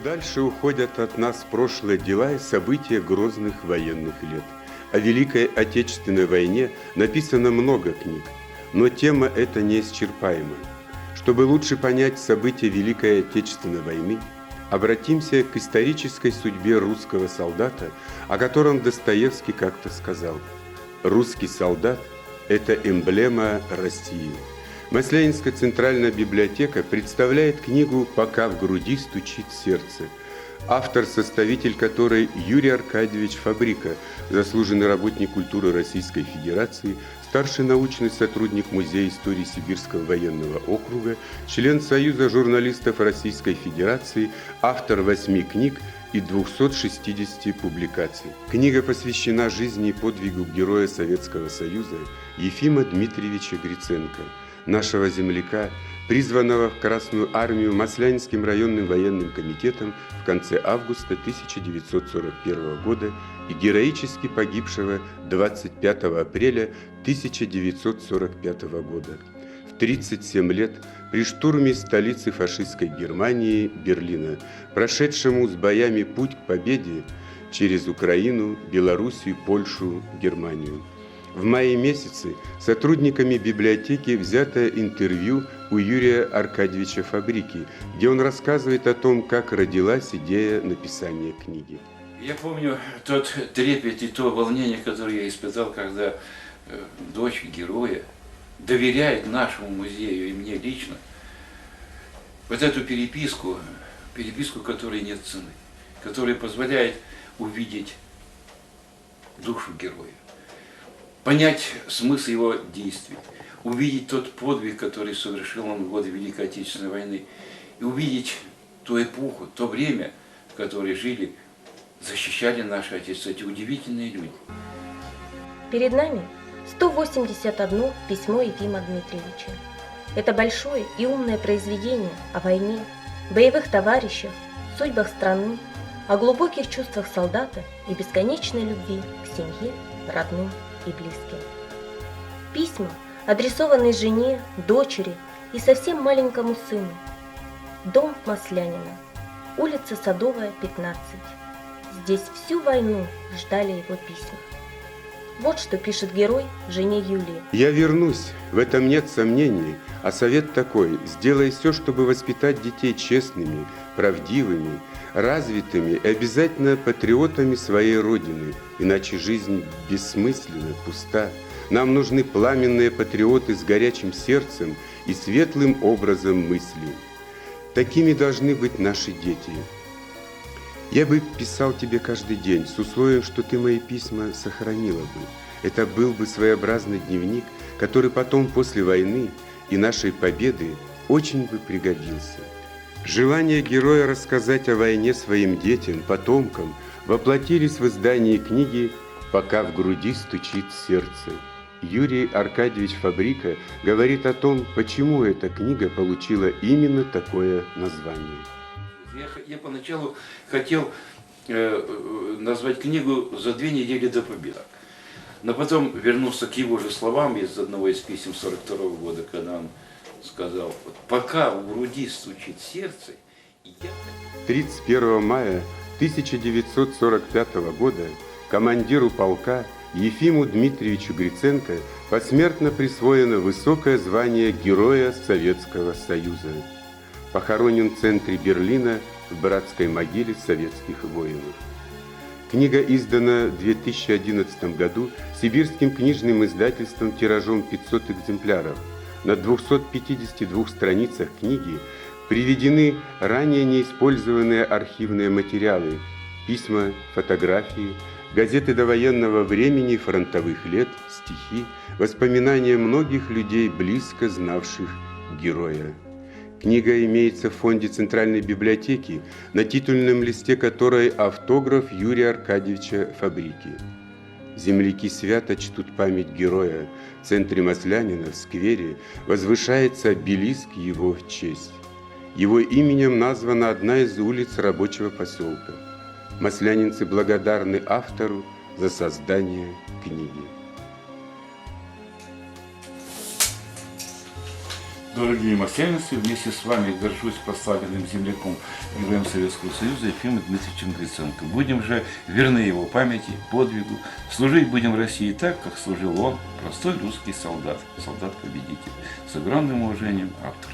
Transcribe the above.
дальше уходят от нас прошлые дела и события грозных военных лет. О Великой Отечественной войне написано много книг, но тема эта неисчерпаема. Чтобы лучше понять события Великой Отечественной войны, обратимся к исторической судьбе русского солдата, о котором Достоевский как-то сказал: «Русский солдат – это эмблема России». Маслянинская центральная библиотека представляет книгу «Пока в груди стучит сердце», автор-составитель которой Юрий Аркадьевич Фабрика, заслуженный работник культуры Российской Федерации, старший научный сотрудник Музея истории Сибирского военного округа, член Союза журналистов Российской Федерации, автор 8 книг и 260 публикаций. Книга посвящена жизни и подвигу героя Советского Союза Ефима Дмитриевича Гриценко, нашего земляка, призванного в Красную армию Маслянинским районным военным комитетом в конце августа 1941 года и героически погибшего 25 апреля 1945 года. В 37 лет при штурме столицы фашистской Германии Берлина, прошедшему с боями путь к победе через Украину, Белоруссию, Польшу, Германию. В мае месяце сотрудниками библиотеки взято интервью у Юрия Аркадьевича Фабрики, где он рассказывает о том, как родилась идея написания книги. Я помню тот трепет и то волнение, которое я испытал, когда дочь героя доверяет нашему музею и мне лично вот эту переписку, которой нет цены, которая позволяет увидеть душу героя, понять смысл его действий, увидеть тот подвиг, который совершил он в годы Великой Отечественной войны, и увидеть ту эпоху, то время, в которое жили, защищали наше Отечество, эти удивительные люди. Перед нами 181 письмо Ефима Дмитриевича. Это большое и умное произведение о войне, боевых товарищах, судьбах страны, о глубоких чувствах солдата и бесконечной любви к семье, родным и близким. Письма, адресованные жене, дочери и совсем маленькому сыну. Дом Маслянина, улица Садовая, 15. Здесь всю войну ждали его письма. Вот что пишет герой жене Юлии. «Я вернусь, в этом нет сомнений, а совет такой: сделай все, чтобы воспитать детей честными, правдивыми, развитыми и обязательно патриотами своей Родины, иначе жизнь бессмысленна, пуста. Нам нужны пламенные патриоты с горячим сердцем и светлым образом мысли. Такими должны быть наши дети. Я бы писал тебе каждый день, с условием, что ты мои письма сохранила бы. Это был бы своеобразный дневник, который потом, после войны и нашей победы, очень бы пригодился». Желание героя рассказать о войне своим детям, потомкам воплотились в издании книги «Пока в груди стучит сердце». Юрий Аркадьевич Фабрика говорит о том, почему эта книга получила именно такое название. Я поначалу хотел назвать книгу «За 2 недели до победы». Но потом вернулся к его же словам из одного из писем 1942 года, когда он сказал: «Пока в груди стучит сердце». 31 мая 1945 года командиру полка Ефиму Дмитриевичу Гриценко посмертно присвоено высокое звание Героя Советского Союза. Похоронен в центре Берлина в братской могиле советских воинов. Книга издана в 2011 году сибирским книжным издательством тиражом 500 экземпляров. На 252 страницах книги приведены ранее неиспользованные архивные материалы, письма, фотографии, газеты довоенного времени, фронтовых лет, стихи, воспоминания многих людей, близко знавших героя. Книга имеется в фонде Центральной библиотеки, на титульном листе которой автограф Юрия Аркадьевича Фабрики. Земляки свято чтут память героя. В центре Маслянина, в сквере, возвышается обелиск его в честь. Его именем названа одна из улиц рабочего поселка. Маслянинцы благодарны автору за создание книги. Дорогие марсианцы, вместе с вами горжусь прославленным земляком, героем Советского Союза Ефимом Дмитриевичем Гриценко. Будем же верны его памяти, подвигу. Служить будем России так, как служил он, простой русский солдат, солдат-победитель. С огромным уважением, автор.